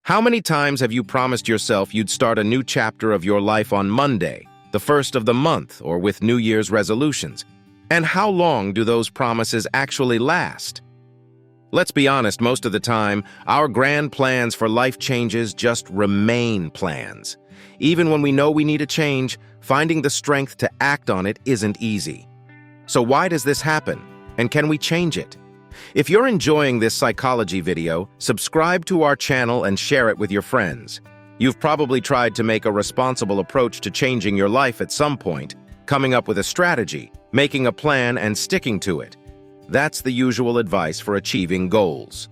How many times have you promised yourself you'd start a new chapter of your life on Monday, the first of the month, or with New Year's resolutions? And how long do those promises actually last? Let's be honest, most of the time, our grand plans for life changes just remain plans. Even when we know we need a change, finding the strength to act on it isn't easy. So why does this happen? And can we change it? If you're enjoying this psychology video, subscribe to our channel and share it with your friends. You've probably tried to make a responsible approach to changing your life at some point, coming up with a strategy, making a plan, and sticking to it. That's the usual advice for achieving goals.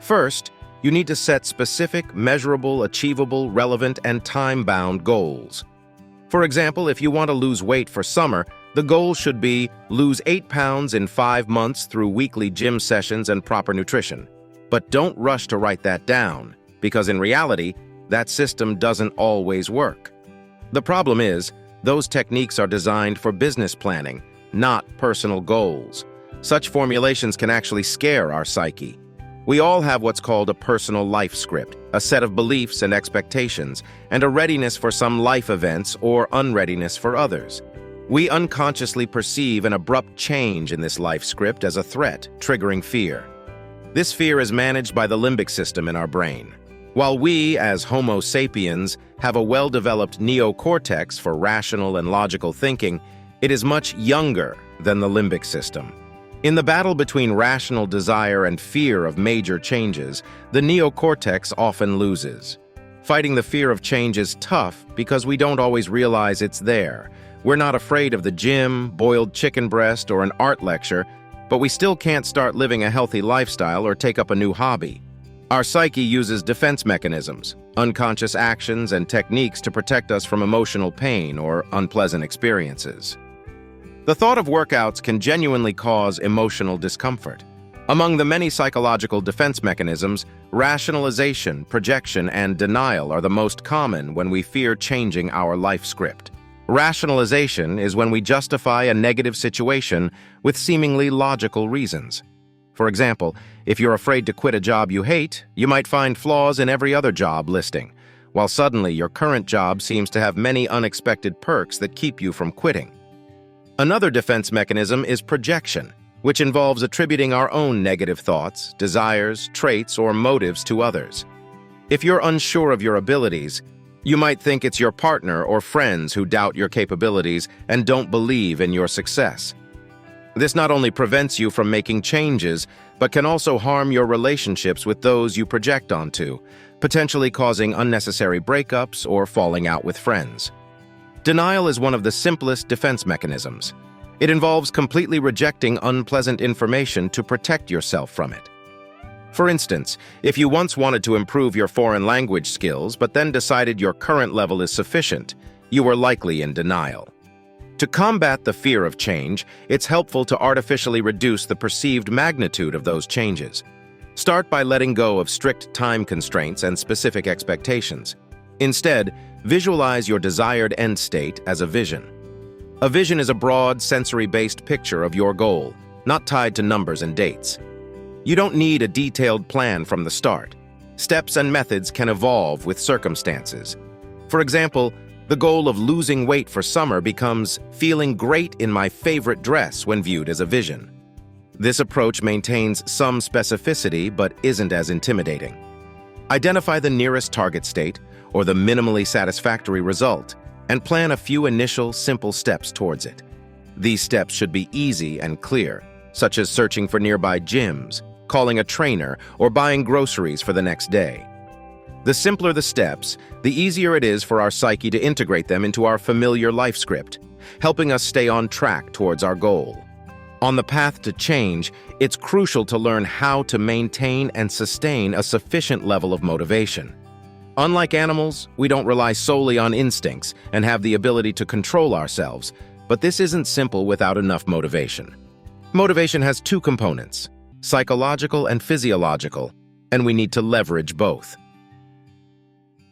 First, you need to set specific, measurable, achievable, relevant, and time-bound goals. For example, if you want to lose weight for summer, the goal should be lose 8 pounds in 5 months through weekly gym sessions and proper nutrition. But don't rush to write that down, because in reality, that system doesn't always work. The problem is, those techniques are designed for business planning, not personal goals. Such formulations can actually scare our psyche. We all have what's called a personal life script, a set of beliefs and expectations, and a readiness for some life events or unreadiness for others. We unconsciously perceive an abrupt change in this life script as a threat, triggering fear. This fear is managed by the limbic system in our brain. While we, as Homo sapiens, have a well-developed neocortex for rational and logical thinking, it is much younger than the limbic system. In the battle between rational desire and fear of major changes, the neocortex often loses. Fighting the fear of change is tough because we don't always realize it's there. We're not afraid of the gym, boiled chicken breast, or an art lecture, but we still can't start living a healthy lifestyle or take up a new hobby. Our psyche uses defense mechanisms, unconscious actions, and techniques to protect us from emotional pain or unpleasant experiences. The thought of workouts can genuinely cause emotional discomfort. Among the many psychological defense mechanisms, rationalization, projection, and denial are the most common when we fear changing our life script. Rationalization is when we justify a negative situation with seemingly logical reasons. For example, if you're afraid to quit a job you hate, you might find flaws in every other job listing, while suddenly your current job seems to have many unexpected perks that keep you from quitting. Another defense mechanism is projection, which involves attributing our own negative thoughts, desires, traits, or motives to others. If you're unsure of your abilities, you might think it's your partner or friends who doubt your capabilities and don't believe in your success. This not only prevents you from making changes, but can also harm your relationships with those you project onto, potentially causing unnecessary breakups or falling out with friends. Denial is one of the simplest defense mechanisms. It involves completely rejecting unpleasant information to protect yourself from it. For instance, if you once wanted to improve your foreign language skills but then decided your current level is sufficient, you were likely in denial. To combat the fear of change, it's helpful to artificially reduce the perceived magnitude of those changes. Start by letting go of strict time constraints and specific expectations. Instead, visualize your desired end state as a vision. A vision is a broad, sensory-based picture of your goal, not tied to numbers and dates. You don't need a detailed plan from the start. Steps and methods can evolve with circumstances. For example, the goal of losing weight for summer becomes feeling great in my favorite dress when viewed as a vision. This approach maintains some specificity but isn't as intimidating. Identify the nearest target state, or the minimally satisfactory result, and plan a few initial, simple steps towards it. These steps should be easy and clear, such as searching for nearby gyms, calling a trainer, or buying groceries for the next day. The simpler the steps, the easier it is for our psyche to integrate them into our familiar life script, helping us stay on track towards our goal. On the path to change, it's crucial to learn how to maintain and sustain a sufficient level of motivation. Unlike animals, we don't rely solely on instincts and have the ability to control ourselves, but this isn't simple without enough motivation. Motivation has two components, psychological and physiological, and we need to leverage both.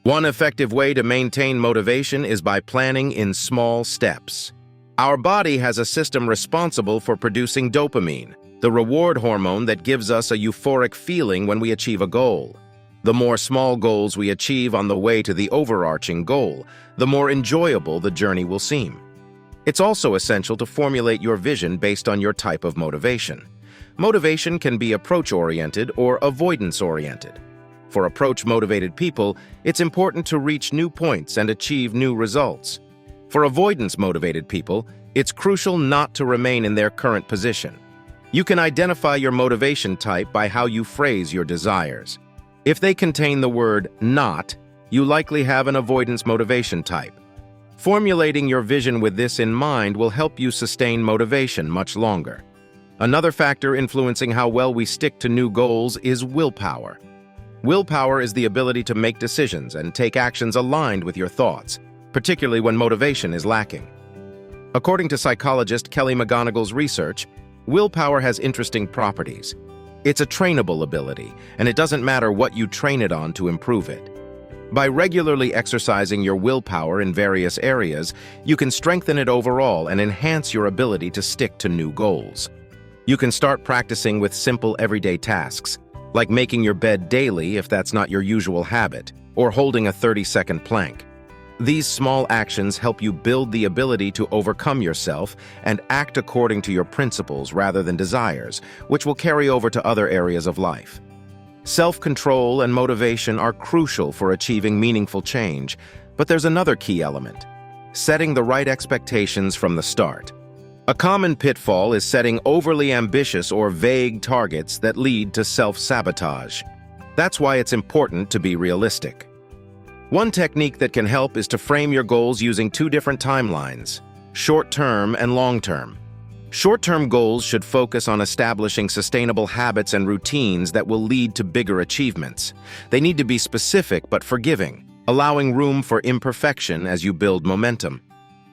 One effective way to maintain motivation is by planning in small steps. Our body has a system responsible for producing dopamine, the reward hormone that gives us a euphoric feeling when we achieve a goal. The more small goals we achieve on the way to the overarching goal, the more enjoyable the journey will seem. It's also essential to formulate your vision based on your type of motivation. Motivation can be approach-oriented or avoidance-oriented. For approach-motivated people, it's important to reach new points and achieve new results. For avoidance-motivated people, it's crucial not to remain in their current position. You can identify your motivation type by how you phrase your desires. If they contain the word "not," you likely have an avoidance motivation type. Formulating your vision with this in mind will help you sustain motivation much longer. Another factor influencing how well we stick to new goals is willpower. Willpower is the ability to make decisions and take actions aligned with your thoughts, particularly when motivation is lacking. According to psychologist Kelly McGonigal's research, willpower has interesting properties. It's a trainable ability, and it doesn't matter what you train it on to improve it. By regularly exercising your willpower in various areas, you can strengthen it overall and enhance your ability to stick to new goals. You can start practicing with simple everyday tasks, like making your bed daily if that's not your usual habit, or holding a 30-second plank. These small actions help you build the ability to overcome yourself and act according to your principles rather than desires, which will carry over to other areas of life. Self-control and motivation are crucial for achieving meaningful change, but there's another key element: setting the right expectations from the start. A common pitfall is setting overly ambitious or vague targets that lead to self-sabotage. That's why it's important to be realistic. One technique that can help is to frame your goals using two different timelines: short-term and long-term. Short-term goals should focus on establishing sustainable habits and routines that will lead to bigger achievements. They need to be specific but forgiving, allowing room for imperfection as you build momentum.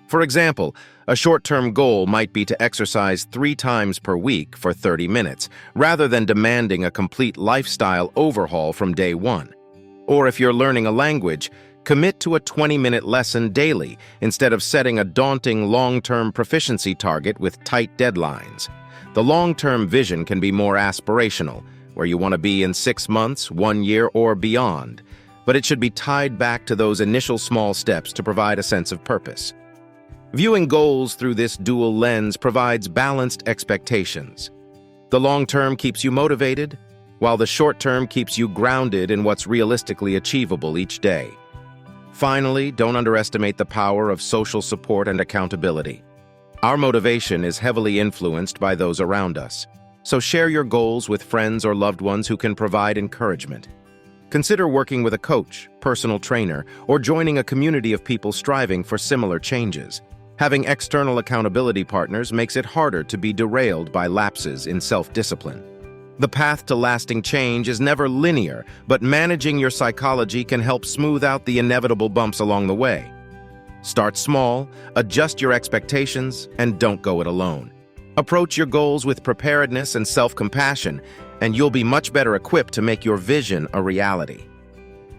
For example, a short-term goal might be to exercise 3 times per week for 30 minutes, rather than demanding a complete lifestyle overhaul from day one. Or if you're learning a language, commit to a 20-minute lesson daily instead of setting a daunting long-term proficiency target with tight deadlines. The long-term vision can be more aspirational, where you want to be in 6 months, 1 year, or beyond, but it should be tied back to those initial small steps to provide a sense of purpose. Viewing goals through this dual lens provides balanced expectations. The long-term keeps you motivated, while the short-term keeps you grounded in what's realistically achievable each day. Finally, don't underestimate the power of social support and accountability. Our motivation is heavily influenced by those around us, so share your goals with friends or loved ones who can provide encouragement. Consider working with a coach, personal trainer, or joining a community of people striving for similar changes. Having external accountability partners makes it harder to be derailed by lapses in self-discipline. The path to lasting change is never linear, but managing your psychology can help smooth out the inevitable bumps along the way. Start small, adjust your expectations, and don't go it alone. Approach your goals with preparedness and self-compassion, and you'll be much better equipped to make your vision a reality.